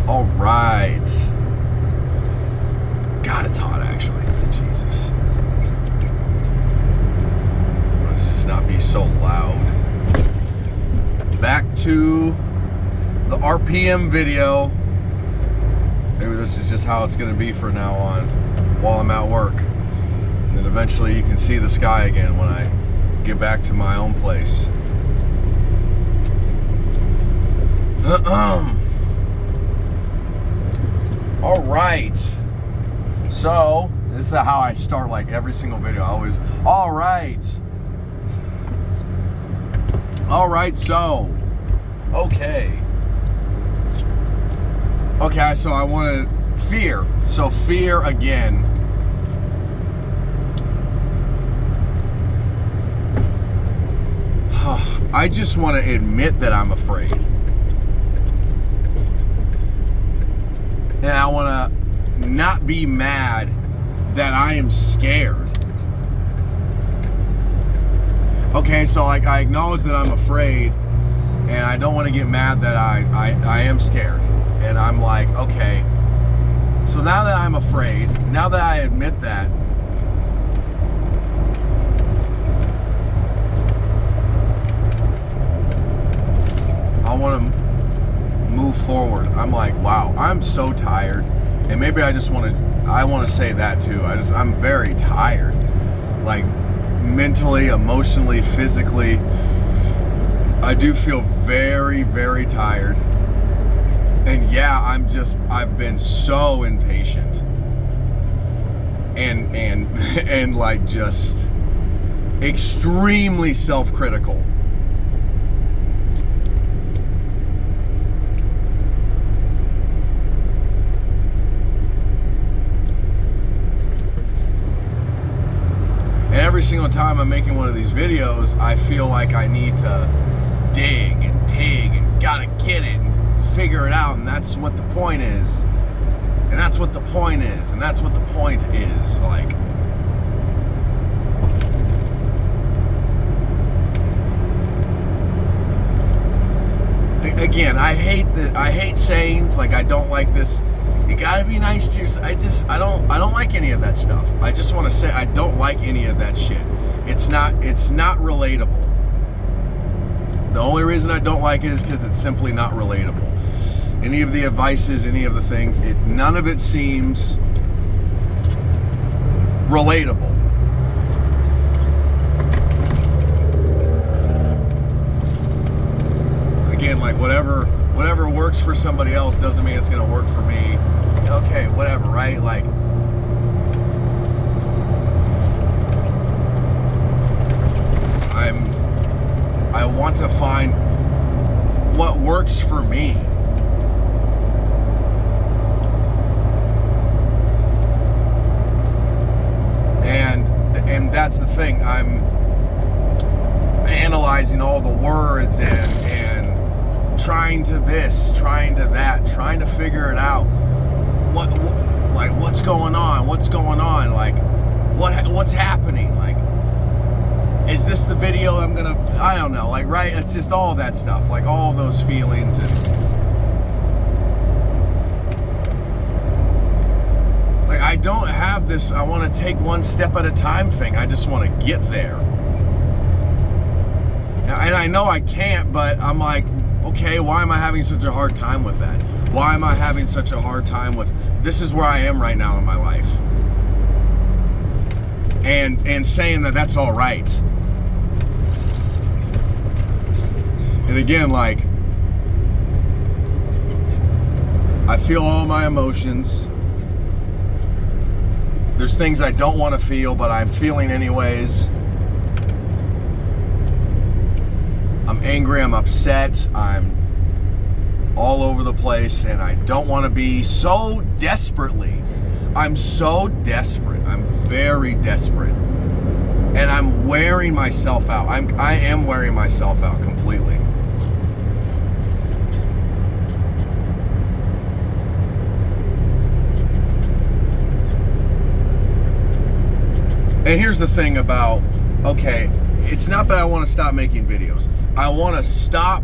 All right. God, it's hot actually. Jesus. Let's just not be so loud. Back to the RPM video. Maybe this is just how it's going to be from now on while I'm at work. And then eventually you can see the sky again when I get back to my own place. All right. So, this is how I start like every single video. I always, all right. All right, so, okay. Okay, so I want to fear. So fear again. I just want to admit that I'm afraid. And I want to not be mad that I am scared. Okay, so like I acknowledge that I'm afraid, and I don't want to get mad that I am scared. And I'm like, okay, so now that I'm afraid, now that I admit that, I want to move forward. I'm like, wow, I'm so tired. And maybe I want to say that too. I'm very tired. Like mentally, emotionally, physically. I do feel very, very tired. And yeah, I've been so impatient. And like just extremely self-critical. Every single time I'm making one of these videos, I feel like I need to dig and gotta get it and figure it out, and that's what the point is. And that's what the point is. And that's what the point is. Like, again, I hate sayings like I don't like this. You gotta be nice to yourself. I don't like any of that stuff. I just want to say I don't like any of that shit. It's not relatable. The only reason I don't like it is because it's simply not relatable. Any of the advices, any of the things, none of it seems relatable. Again, like whatever works for somebody else doesn't mean it's gonna work for me. Okay, whatever, right? Like, I want to find what works for me. And that's the thing. I'm analyzing all the words and trying to this, trying to that, trying to figure it out. What's going on? What's going on? Like, what's happening? Like, is this the video I don't know. Like, right? It's just all of that stuff. Like, all of those feelings. And like, I don't have this, I want to take one step at a time thing. I just want to get there. And I know I can't, but I'm like, okay, why am I having such a hard time with that? Why am I having such a hard time with, this is where I am right now in my life. And saying that that's all right. And again, like, I feel all my emotions. There's things I don't want to feel, but I'm feeling anyways. I'm angry, I'm upset, I'm all over the place, and I don't want to be so desperately. I'm so desperate. I'm very desperate. And I'm wearing myself out. I am wearing myself out completely. And here's the thing about, okay, it's not that I want to stop making videos. I want to stop,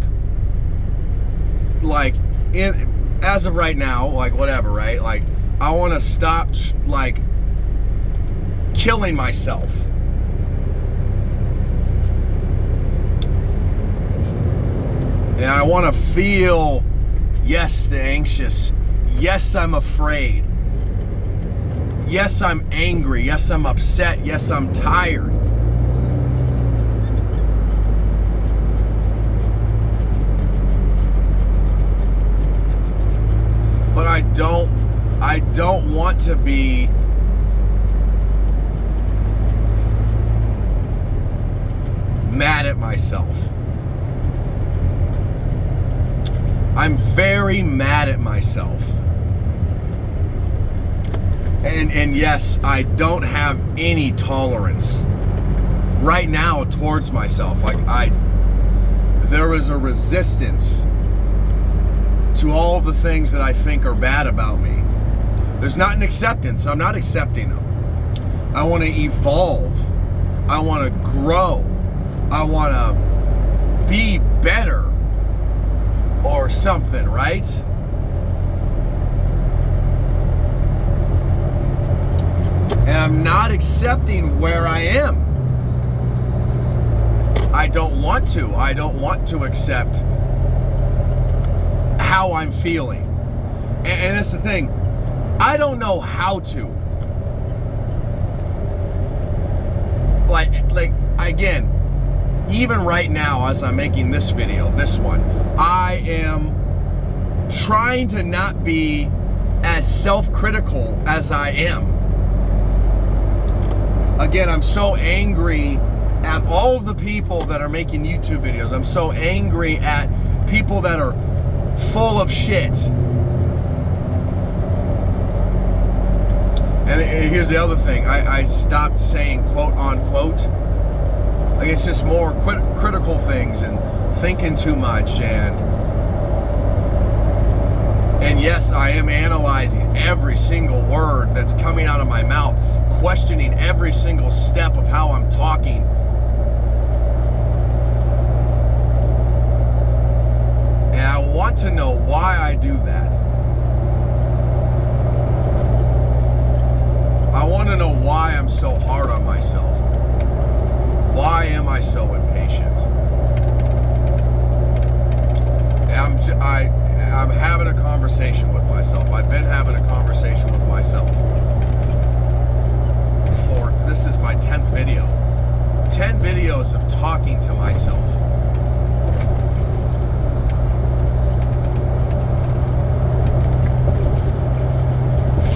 like, as of right now, like whatever, right? Like I want to stop like killing myself. And I want to feel, yes, the anxious. Yes, I'm afraid. Yes, I'm angry. Yes, I'm upset. Yes, I'm tired. But I don't want to be mad at myself. I'm very mad at myself. And yes, I don't have any tolerance right now towards myself. Like there is a resistance to all the things that I think are bad about me. There's not an acceptance. I'm not accepting them. I want to evolve. I want to grow. I want to be better or something, right? And I'm not accepting where I am. I don't want to. I don't want to accept how I'm feeling. And that's the thing. I don't know how to. Like again, even right now as I'm making this video, this one, I am trying to not be as self-critical as I am. Again, I'm so angry at all the people that are making YouTube videos. I'm so angry at people that are full of shit. And here's the other thing. I stopped saying quote unquote. Like it's just more critical things and thinking too much. And yes, I am analyzing every single word that's coming out of my mouth, questioning every single step of how I'm talking. And I want to know why I do that. I want to know why I'm so hard on myself. Why am I so impatient? And I'm having a conversation with myself. I've been having a conversation with myself. This is my 10th video. 10 videos of talking to myself.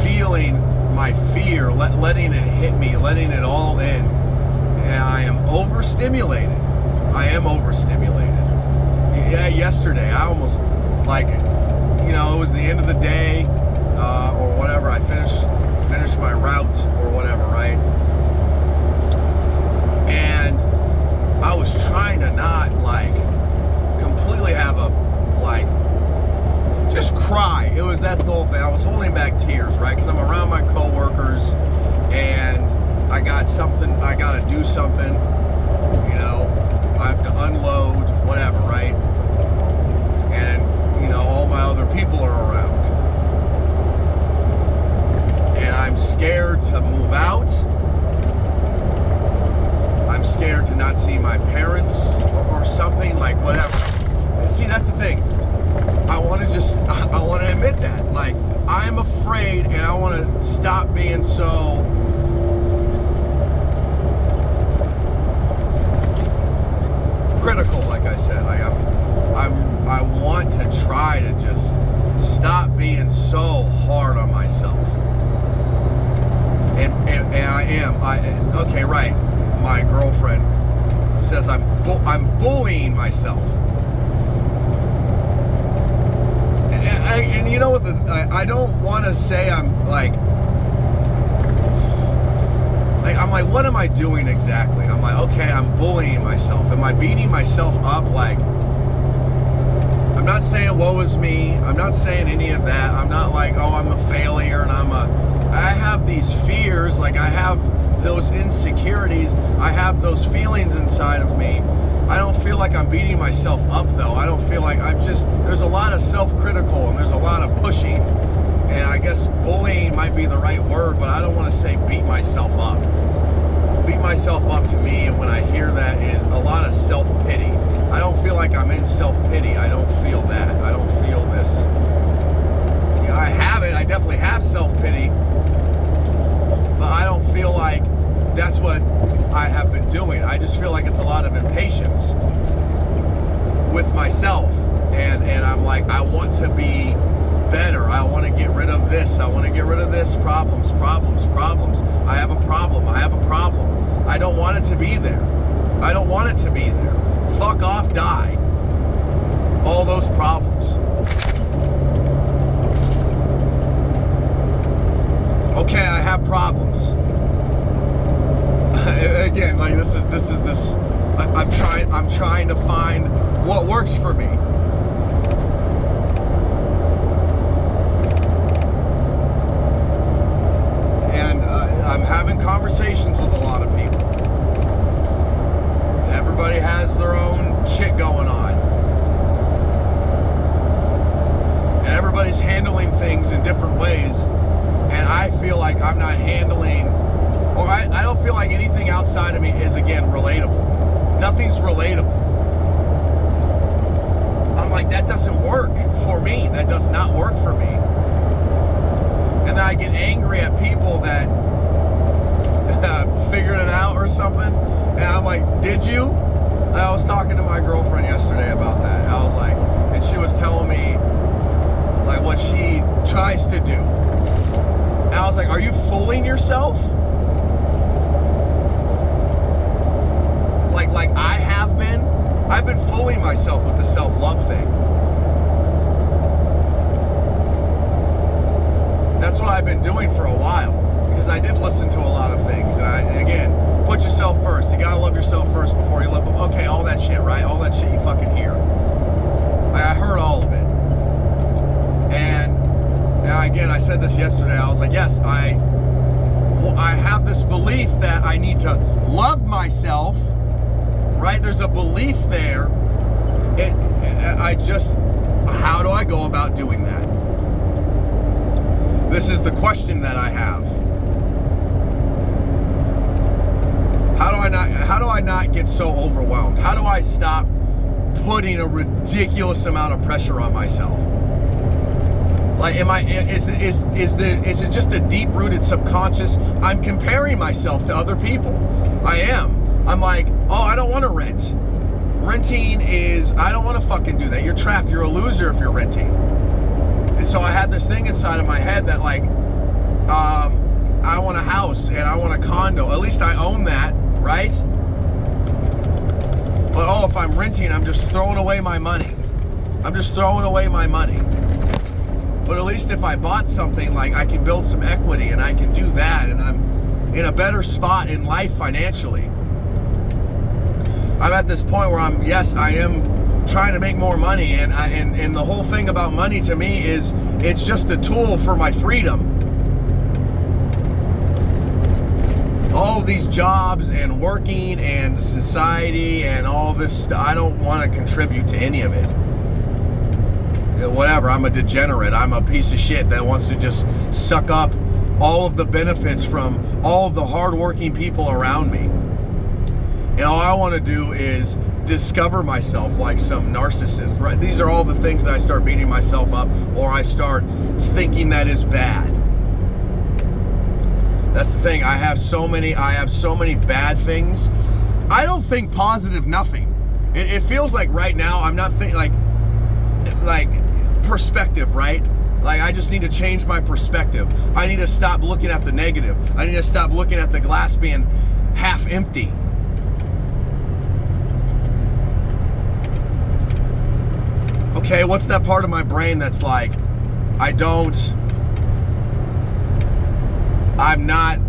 Feeling my fear, letting it hit me, letting it all in. And I am overstimulated. Yeah, yesterday, I almost, it was the end of the day, or whatever. I finished my route or whatever, right? And I was trying to not, completely have just cry. That's the whole thing. I was holding back tears, right? Because I'm around my coworkers, and I got to do something, I have to unload, whatever, right? And, all my other people are around. And I'm scared to move out. I'm scared to not see my parents or something, whatever. See, that's the thing. I want to admit that. I'm afraid, and I want to stop being so critical, like I said. I want to try to just stop being so hard on myself. And I am. Okay, right. My girlfriend says I'm bullying myself. And you know what? I don't want to say I'm what am I doing exactly? I'm okay, I'm bullying myself. Am I beating myself up? I'm not saying woe is me. I'm not saying any of that. I'm not oh, I'm a failure and I have these fears. I have those insecurities. I have those feelings inside of me I don't feel like I'm beating myself up, though. I don't feel like there's a lot of self-critical and there's a lot of pushing. And I guess bullying might be the right word, but I don't want to say beat myself up. Beat myself up to me, and when I hear that, is a lot of self-pity. I don't feel like I'm in self-pity. I don't feel that. I don't feel this. Yeah, I have it. I definitely have self-pity. But I don't feel like that's what I have been doing. I just feel like it's a lot of impatience with myself. And I'm like, I want to be better. I want to get rid of this. I want to get rid of this. Problems. I have a problem. I don't want it to be there. I don't want it to be there. Fuck off, die. All those problems. Okay, I have problems. Again, like this. I'm trying to find what works for me. And I'm having conversations with a lot of people. Everybody has their own shit going on. And everybody's handling things in different ways. And I feel like I'm not handling, or I don't feel like anything outside of me is, again, relatable. Nothing's relatable. I'm like, that doesn't work for me. That does not work for me. And then I get angry at people that figured it out or something. And I'm like, did you? I was talking to my girlfriend yesterday about that. I was like, and she was telling me like what she tries to do. And I was like, are you fooling yourself? Like I have been? I've been fooling myself with the self-love thing. That's what I've been doing for a while. Because I did listen to a lot of things. And again, put yourself first. You gotta love yourself first before you love. Okay, all that shit, right? All that shit you fucking hear. I heard all of it. And again, I said this yesterday. I was like, yes, I have this belief that I need to love myself, right? There's a belief there. How do I go about doing that? This is the question that I have. How do I not get so overwhelmed? How do I stop putting a ridiculous amount of pressure on myself? Like, is it just a deep-rooted subconscious? I'm comparing myself to other people. I am. I'm like, oh, I don't want to rent. Renting I don't want to fucking do that. You're trapped. You're a loser if you're renting. And so I had this thing inside of my head that like, I want a house and I want a condo. At least I own that, right? But if I'm renting, I'm just throwing away my money. But at least if I bought something, like I can build some equity and I can do that, and I'm in a better spot in life financially. I'm at this point where I am trying to make more money, and the whole thing about money to me is it's just a tool for my freedom. All of these jobs and working and society and all this stuff, I don't want to contribute to any of it. Whatever, I'm a degenerate. I'm a piece of shit that wants to just suck up all of the benefits from all of the hardworking people around me. And all I want to do is discover myself like some narcissist, right? These are all the things that I start beating myself up, or I start thinking that is bad. That's the thing. I have so many bad things. I don't think positive nothing. It feels like right now I'm not thinking like perspective, right? Like I just need to change my perspective. I need to stop looking at the negative. I need to stop looking at the glass being half empty. Okay, what's that part of my brain that's like, I'm not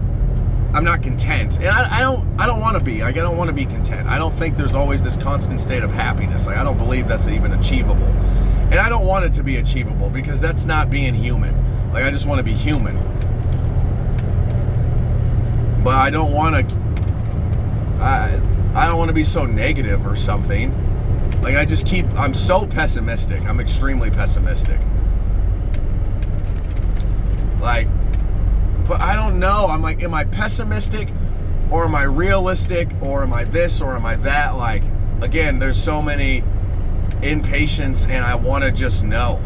content, and I don't want to be. I don't want to be content. I don't think there's always this constant state of happiness. Like I don't believe that's even achievable, and I don't want it to be achievable because that's not being human. Like I just want to be human, but I don't want to. I don't want to be so negative or something. Like, I'm so pessimistic. I'm extremely pessimistic. Like, but I don't know. I'm like, am I pessimistic or am I realistic or am I this or am I that? Like, again, there's so many impatience and I want to just know.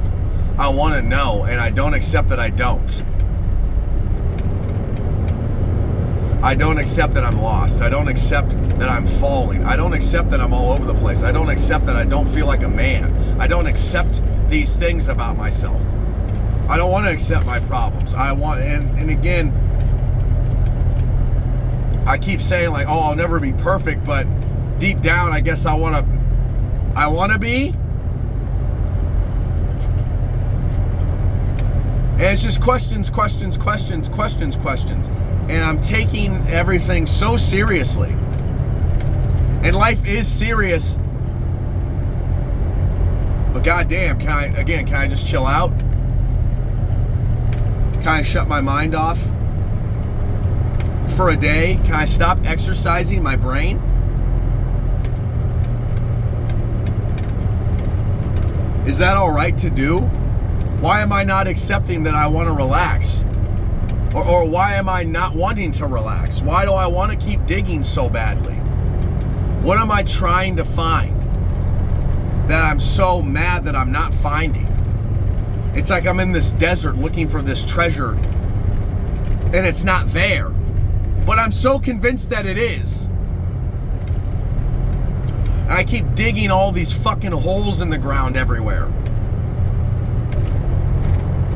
I want to know and I don't accept that I don't. I don't accept that I'm lost. I don't accept that I'm falling. I don't accept that I'm all over the place. I don't accept that I don't feel like a man. I don't accept these things about myself. I don't want to accept my problems. And again, I keep saying like, oh, I'll never be perfect, but deep down, I guess I want to be. And it's just questions. And I'm taking everything so seriously. And life is serious. But goddamn, can I just chill out? Can I shut my mind off for a day? Can I stop exercising my brain? Is that all right to do? Why am I not accepting that I want to relax? Or why am I not wanting to relax? Why do I want to keep digging so badly? What am I trying to find that I'm so mad that I'm not finding? It's like I'm in this desert looking for this treasure and it's not there. But I'm so convinced that it is. And I keep digging all these fucking holes in the ground everywhere.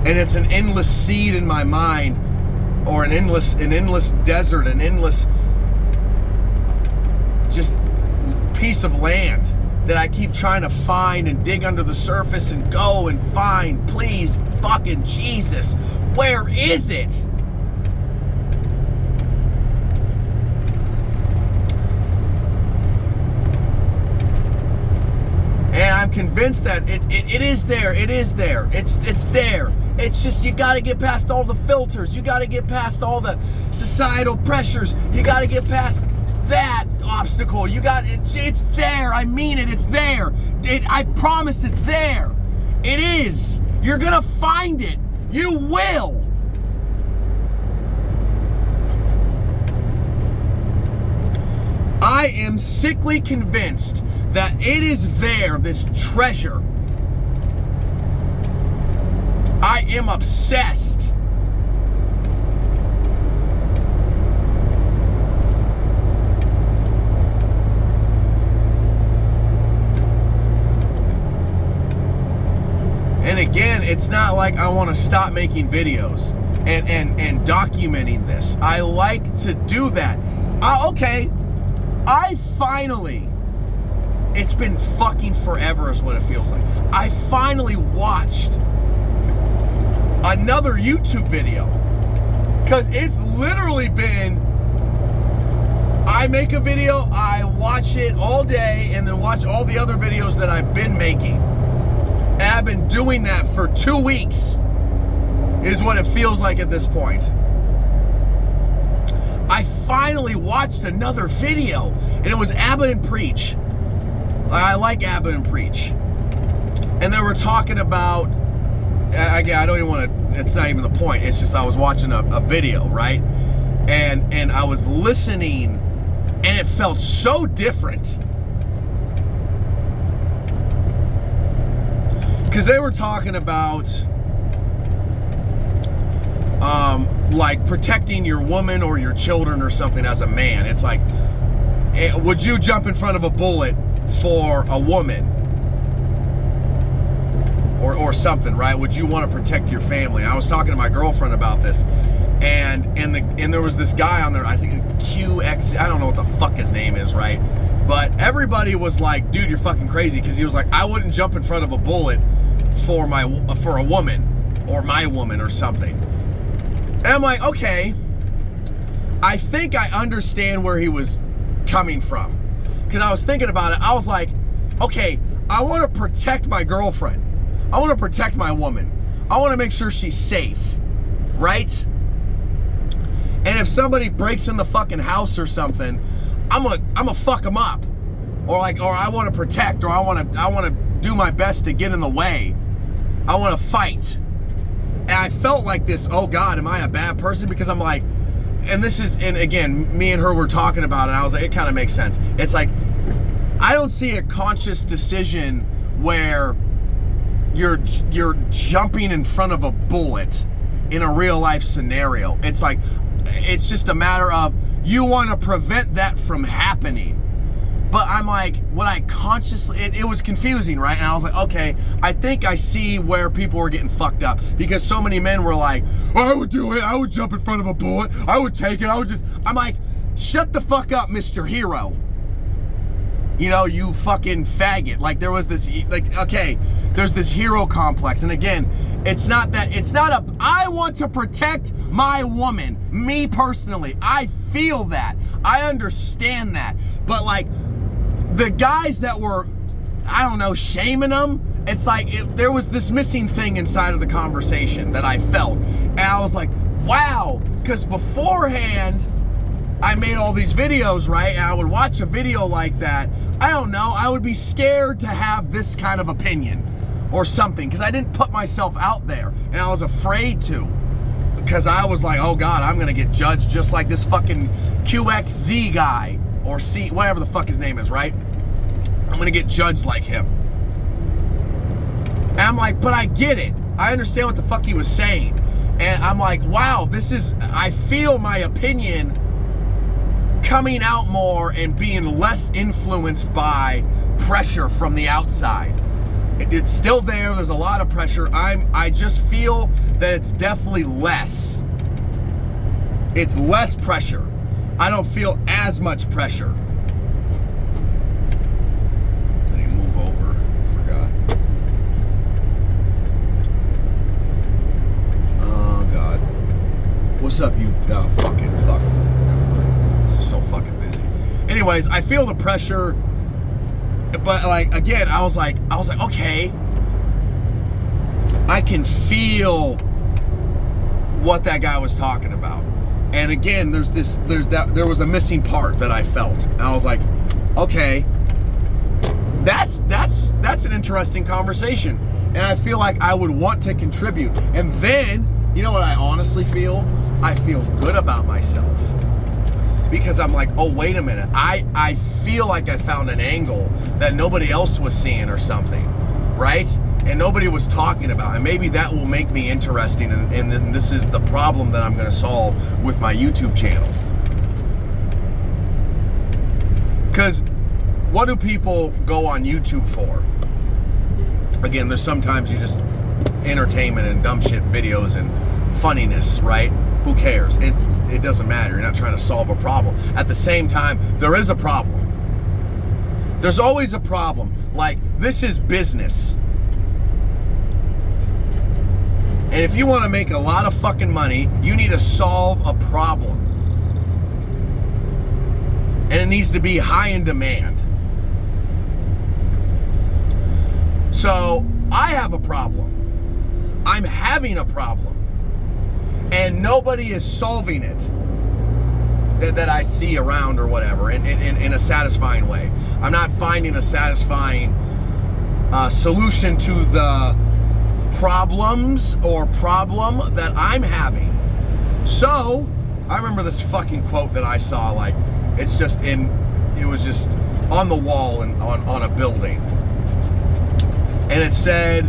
And it's an endless seed in my mind, or an endless desert, an endless just piece of land that I keep trying to find and dig under the surface and go and find. Please, fucking Jesus, where is it? And I'm convinced that it is there. It is there. It's there. It's just, you got to get past all the filters. You got to get past all the societal pressures. You got to get past that obstacle. It's there. I mean it. It's there. I promise it's there. It is. You're going to find it. You will. I am sickly convinced that it is there, this treasure. I am obsessed. And again, it's not like I want to stop making videos and documenting this. I like to do that. It's been fucking forever is what it feels like. I finally watched another YouTube video. Because it's literally been, I make a video, I watch it all day, and then watch all the other videos that I've been making. And I've been doing that for 2 weeks, is what it feels like at this point. I finally watched another video, and it was Abba and Preach. I like Abba and Preach. And they were talking about, again, I don't even want to, it's not even the point. It's just I was watching a video, right? And I was listening, and it felt so different. Because they were talking about like protecting your woman or your children or something as a man. It's like, would you jump in front of a bullet for a woman or something, right? Would you want to protect your family? I was talking to my girlfriend about this, and there was this guy on there, I think QX, I don't know what the fuck his name is, right? But everybody was like, dude, you're fucking crazy, because he was like, I wouldn't jump in front of a bullet for a woman or my woman or something. And I'm like, okay, I think I understand where he was coming from. Because I was thinking about it, I was like, okay, I want to protect my girlfriend. I want to protect my woman. I want to make sure she's safe, right? And if somebody breaks in the fucking house or something, I'm gonna fuck them up, or I want to protect, or I want to do my best to get in the way. I want to fight. And I felt like this, oh God, am I a bad person? Because I'm like, and again, me and her were talking about it, and I was like, it kind of makes sense. It's like, I don't see a conscious decision where you're jumping in front of a bullet in a real life scenario. It's like, it's just a matter of you want to prevent that from happening. But I'm like, what I consciously, it was confusing, right? And I was like, okay, I think I see where people were getting fucked up, because so many men were like, oh, I would do it. I would jump in front of a bullet. I would take it. I'm like, shut the fuck up, Mr. Hero. You know, you fucking faggot. Like, there was this, like, okay, there's this hero complex. And again, I want to protect my woman. Me personally, I feel that. I understand that. But like, the guys that were, I don't know, shaming them, it's like, there was this missing thing inside of the conversation that I felt. And I was like, wow, because beforehand, I made all these videos, right? And I would watch a video like that. I don't know, I would be scared to have this kind of opinion or something, because I didn't put myself out there, and I was afraid to, because I was like, oh God, I'm gonna get judged just like this fucking QXZ guy, or C, whatever the fuck his name is, right? I'm gonna get judged like him. And I'm like, but I get it. I understand what the fuck he was saying. And I'm like, wow, I feel my opinion coming out more and being less influenced by pressure from the outside. It's still there. There's a lot of pressure. I just feel that it's definitely less. It's less pressure. I don't feel as much pressure. I need to move over. Forgot. Oh God. What's up, you fucking fuck? This is so fucking busy. Anyways, I feel the pressure, but like, again, I was like, okay, I can feel what that guy was talking about. And again, there was a missing part that I felt. And I was like, okay, that's an interesting conversation. And I feel like I would want to contribute. And then, you know what I honestly feel? I feel good about myself. Because I'm like, oh, wait a minute. I feel like I found an angle that nobody else was seeing or something, right? And nobody was talking about. And maybe that will make me interesting. And then this is the problem that I'm going to solve with my YouTube channel. Because what do people go on YouTube for? Again, there's sometimes you just entertainment and dumb shit videos and funniness, right? Who cares? It doesn't matter. You're not trying to solve a problem. At the same time, there is a problem. There's always a problem. Like, this is business. And if you want to make a lot of fucking money, you need to solve a problem. And it needs to be high in demand. So, I have a problem. I'm having a problem. And nobody is solving it that I see around or whatever in a satisfying way. I'm not finding a satisfying solution to the problems or problem that I'm having. So, I remember this fucking quote that I saw, like, it was just on the wall and on a building. And it said,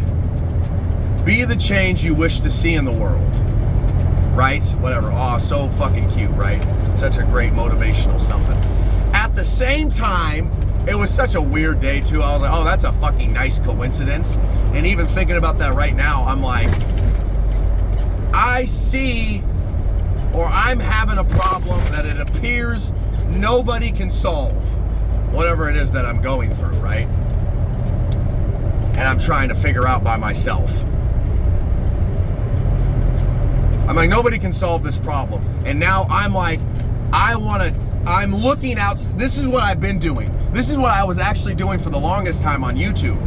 be the change you wish to see in the world. Right? Whatever. Oh, so fucking cute, right? Such a great motivational something. At the same time, it was such a weird day too. I was like, oh, that's a fucking nice coincidence. And even thinking about that right now, I'm like, I see, or I'm having a problem that it appears nobody can solve. Whatever it is that I'm going through, right? And I'm trying to figure out by myself. I'm like, nobody can solve this problem. And now I'm like, I'm looking out. This is what I've been doing. This is what I was actually doing for the longest time on YouTube.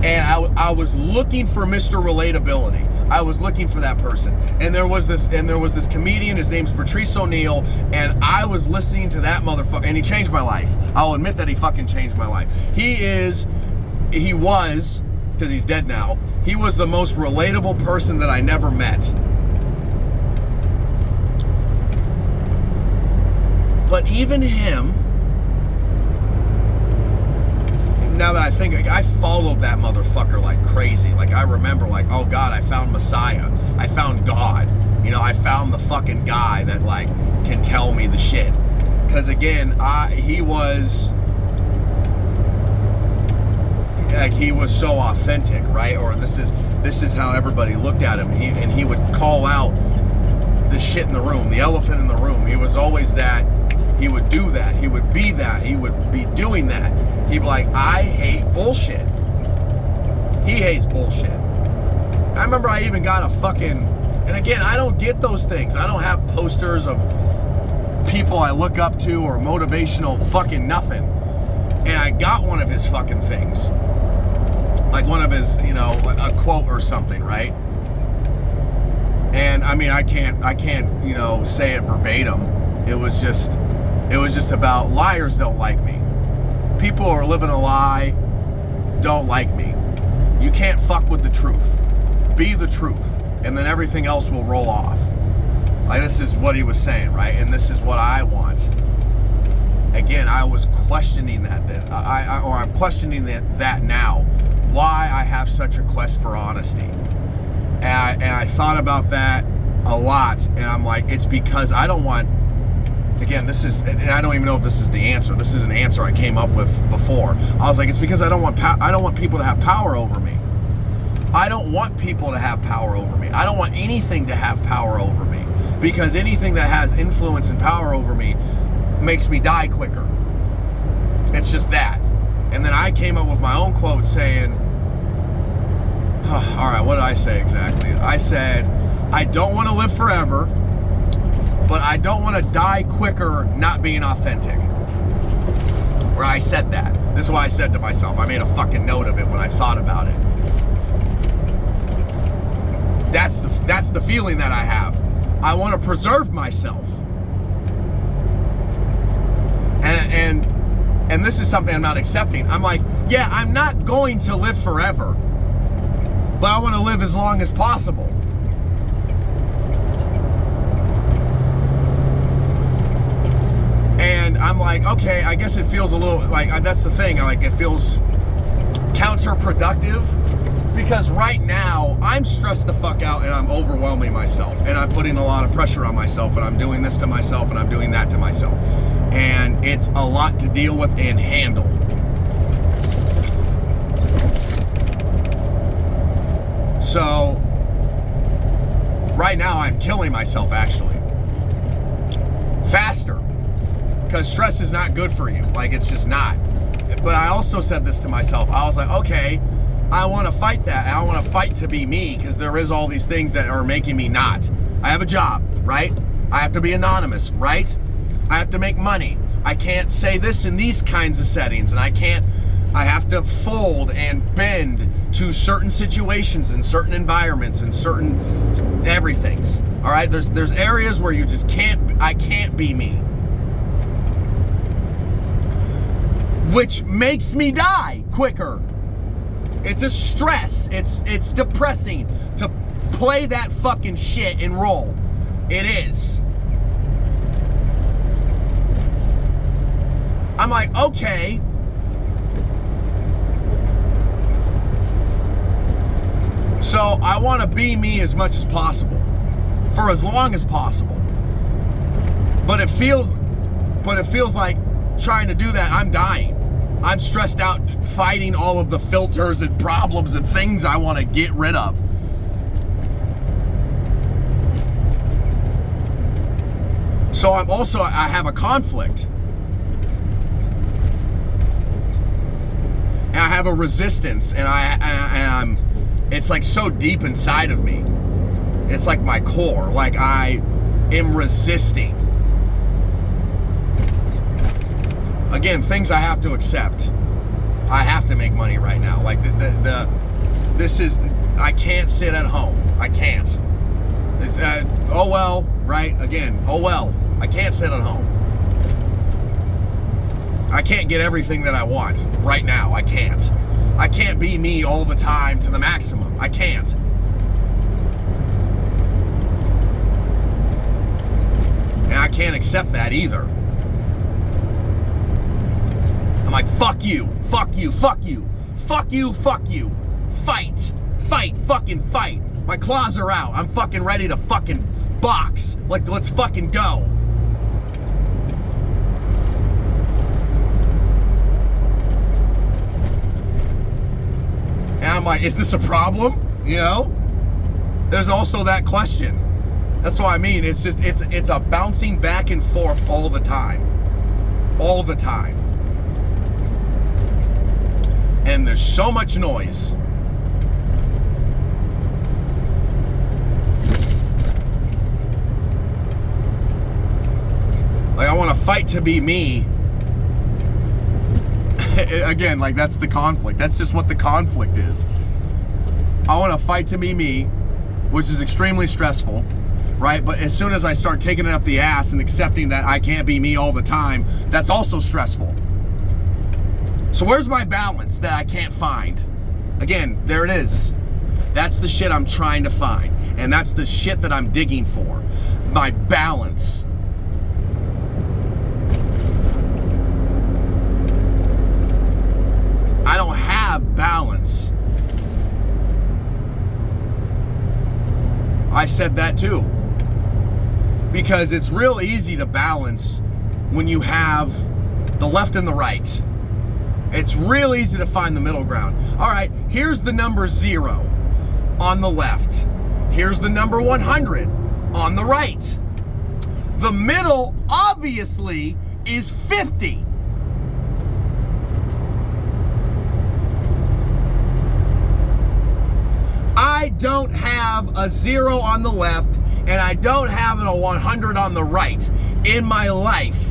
And I was looking for Mr. Relatability. I was looking for that person. And there was this comedian, his name's Patrice O'Neal, and I was listening to that motherfucker, and he changed my life. I'll admit that he fucking changed my life. He was, because he's dead now, he was the most relatable person that I never met. But even him, now that I think, I followed that motherfucker like crazy. Like, I remember, like, oh God, I found Messiah. I found God. You know, I found the fucking guy that, like, can tell me the shit. Because, again, he was so authentic, right? Or this is how everybody looked at him. And he would call out the shit in the room, the elephant in the room. He was always that. He would do that. He would be that. He would be doing that. He'd be like, I hate bullshit. He hates bullshit. I remember I even got a fucking, and again, I don't get those things. I don't have posters of people I look up to or motivational fucking nothing. And I got one of his fucking things. Like one of his, you know, a quote or something, right? And I mean, I can't, you know, say it verbatim. It was just about liars don't like me. People who are living a lie don't like me. You can't fuck with the truth. Be the truth, and then everything else will roll off. Like, this is what he was saying, right? And this is what I want. Again, I was questioning that. I'm questioning that now. Why I have such a quest for honesty. And I thought about that a lot, and I'm like, it's because I don't want. Again, and I don't even know if this is the answer. This is an answer I came up with before. I was like, it's because I don't want people to have power over me. I don't want people to have power over me. I don't want anything to have power over me, because anything that has influence and power over me makes me die quicker. It's just that. And then I came up with my own quote saying, all right, what did I say exactly? I said, I don't want to live forever, but I don't want to die quicker not being authentic. Where I said that. This is what I said to myself. I made a fucking note of it when I thought about it. That's the feeling that I have. I want to preserve myself. And this is something I'm not accepting. I'm like, yeah, I'm not going to live forever, but I want to live as long as possible. And I'm like, okay, I guess it feels a little like, that's the thing, like, it feels counterproductive, because right now I'm stressed the fuck out and I'm overwhelming myself and I'm putting a lot of pressure on myself and I'm doing this to myself and I'm doing that to myself, and it's a lot to deal with and handle. So right now I'm killing myself, actually, faster. Because stress is not good for you. Like, it's just not. But I also said this to myself. I was like, okay, I want to fight that. I want to fight to be me, because there is all these things that are making me not. I have a job, right? I have to be anonymous, right? I have to make money. I can't say this in these kinds of settings, and I have to fold and bend to certain situations and certain environments and certain everythings. All right? There's areas where you just I can't be me. Which makes me die quicker. It's a stress. It's depressing to play that fucking shit and roll. It is. I'm like, okay. So I want to be me as much as possible, for as long as possible. But it feels like trying to do that, I'm dying. I'm stressed out fighting all of the filters and problems and things I want to get rid of. So I have a conflict. And I have a resistance, and it's like so deep inside of me. It's like my core, like I am resisting. Again, things I have to accept. I have to make money right now. Like this is, I can't sit at home. I can't. It's oh well, right? Again, oh well. I can't sit at home. I can't get everything that I want right now. I can't. I can't be me all the time to the maximum. I can't. And I can't accept that either. I'm like, fuck you, fuck you, fuck you, fuck you, fuck you. Fight, fight, fucking fight. My claws are out. I'm fucking ready to fucking box. Like, let's fucking go. And I'm like, is this a problem? You know? There's also that question. That's what I mean. It's just, it's a bouncing back and forth all the time. All the time. And there's so much noise. Like, I want to fight to be me. Again, like, that's the conflict. That's just what the conflict is. I want to fight to be me, which is extremely stressful, right? But as soon as I start taking it up the ass and accepting that I can't be me all the time, that's also stressful. So where's my balance that I can't find? Again, there it is. That's the shit I'm trying to find. And that's the shit that I'm digging for. My balance. I don't have balance. I said that too. Because it's real easy to balance when you have the left and the right. It's real easy to find the middle ground. All right, here's the number 0 on the left. Here's the number 100 on the right. The middle, obviously, is 50. I don't have a 0 on the left, and I don't have a 100 on the right in my life.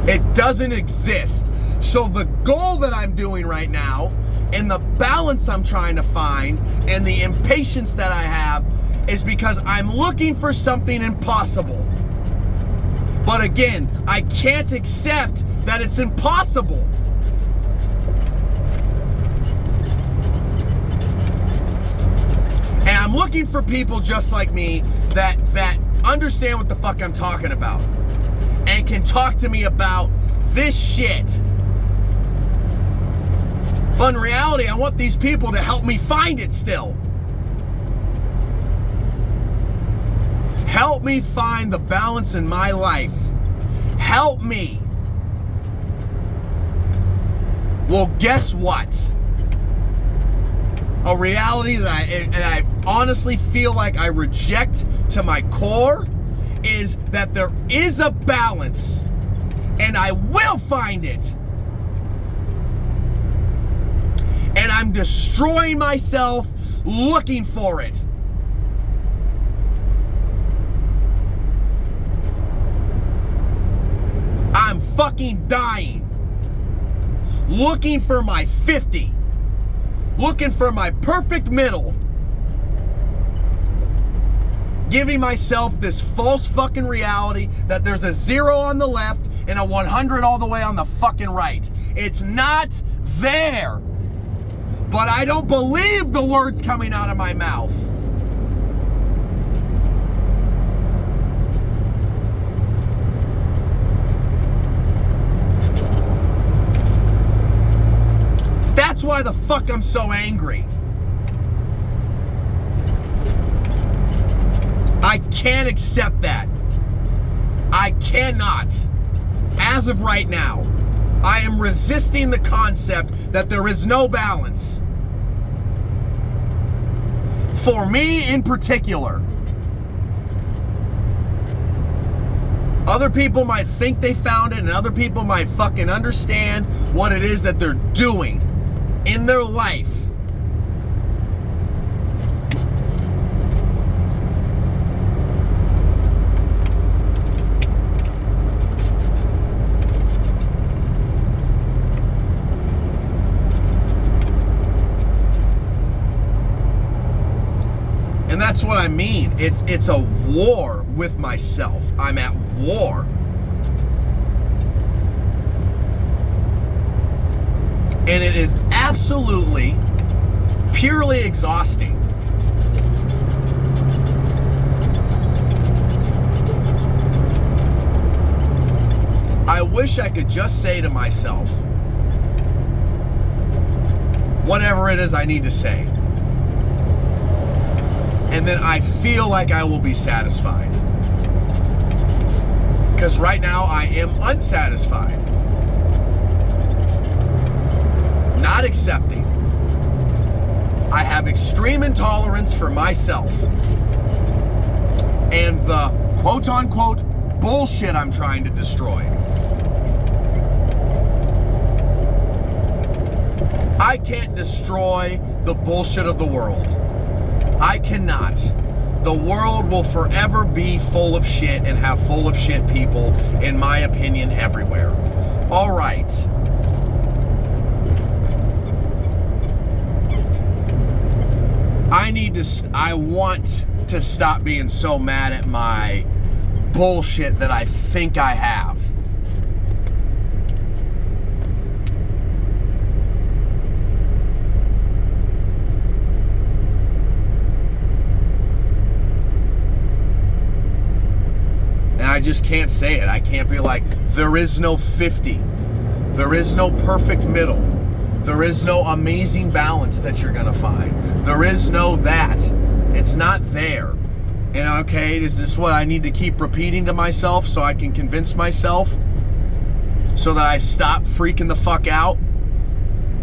It doesn't exist. So the goal that I'm doing right now, and the balance I'm trying to find, and the impatience that I have, is because I'm looking for something impossible. But again, I can't accept that it's impossible. And I'm looking for people just like me that understand what the fuck I'm talking about and can talk to me about this shit. But in reality, I want these people to help me find it still. Help me find the balance in my life. Help me. Well, guess what? A reality that I honestly feel like I reject to my core is that there is a balance, and I will find it. And I'm destroying myself looking for it. I'm fucking dying. Looking for my 50. Looking for my perfect middle. Giving myself this false fucking reality that there's a 0 on the left and a 100 all the way on the fucking right. It's not there. But I don't believe the words coming out of my mouth. That's why the fuck I'm so angry. I can't accept that. I cannot. As of right now, I am resisting the concept that there is no balance. For me in particular. Other people might think they found it, and other people might fucking understand what it is that they're doing in their life. That's what I mean. It's a war with myself. I'm at war. And it is absolutely, purely exhausting. I wish I could just say to myself, whatever it is I need to say. And then I feel like I will be satisfied. Because right now I am unsatisfied. Not accepting. I have extreme intolerance for myself and the quote-unquote bullshit I'm trying to destroy. I can't destroy the bullshit of the world. I cannot. The world will forever be full of shit and have full of shit people, in my opinion, everywhere. All right. I want to stop being so mad at my bullshit that I think I have. And I just can't say it. I can't be like, there is no 50. There is no perfect middle. There is no amazing balance that you're gonna find. There is no that. It's not there. And okay, is this what I need to keep repeating to myself so I can convince myself? So that I stop freaking the fuck out?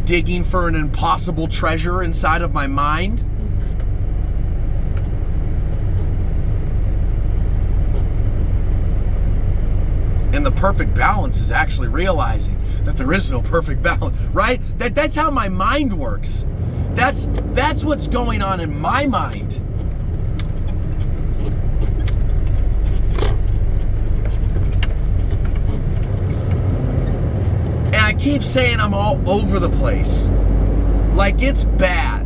Digging for an impossible treasure inside of my mind? And the perfect balance is actually realizing that there is no perfect balance, right? That's how my mind works. That's what's going on in my mind. And I keep saying I'm all over the place. Like it's bad.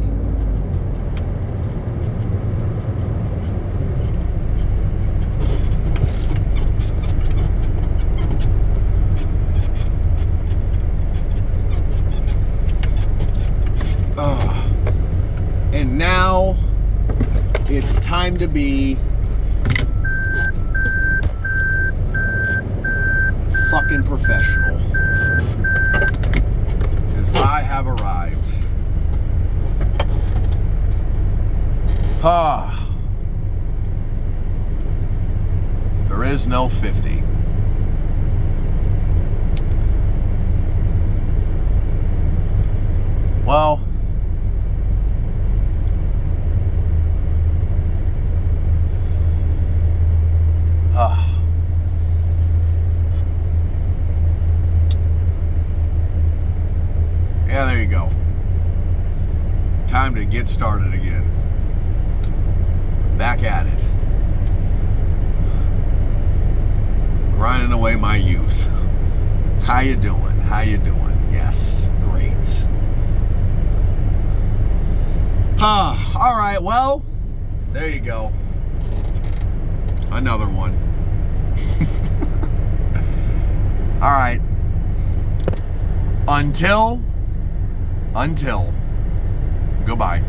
And now it's time to be fucking professional. Because I have arrived. There is no 50. Well, yeah, there you go. Time to get started again. Back at it. Grinding away my youth. How you doing? How you doing? Yes, great. All right, well, there you go. Another one. All right. Until, goodbye.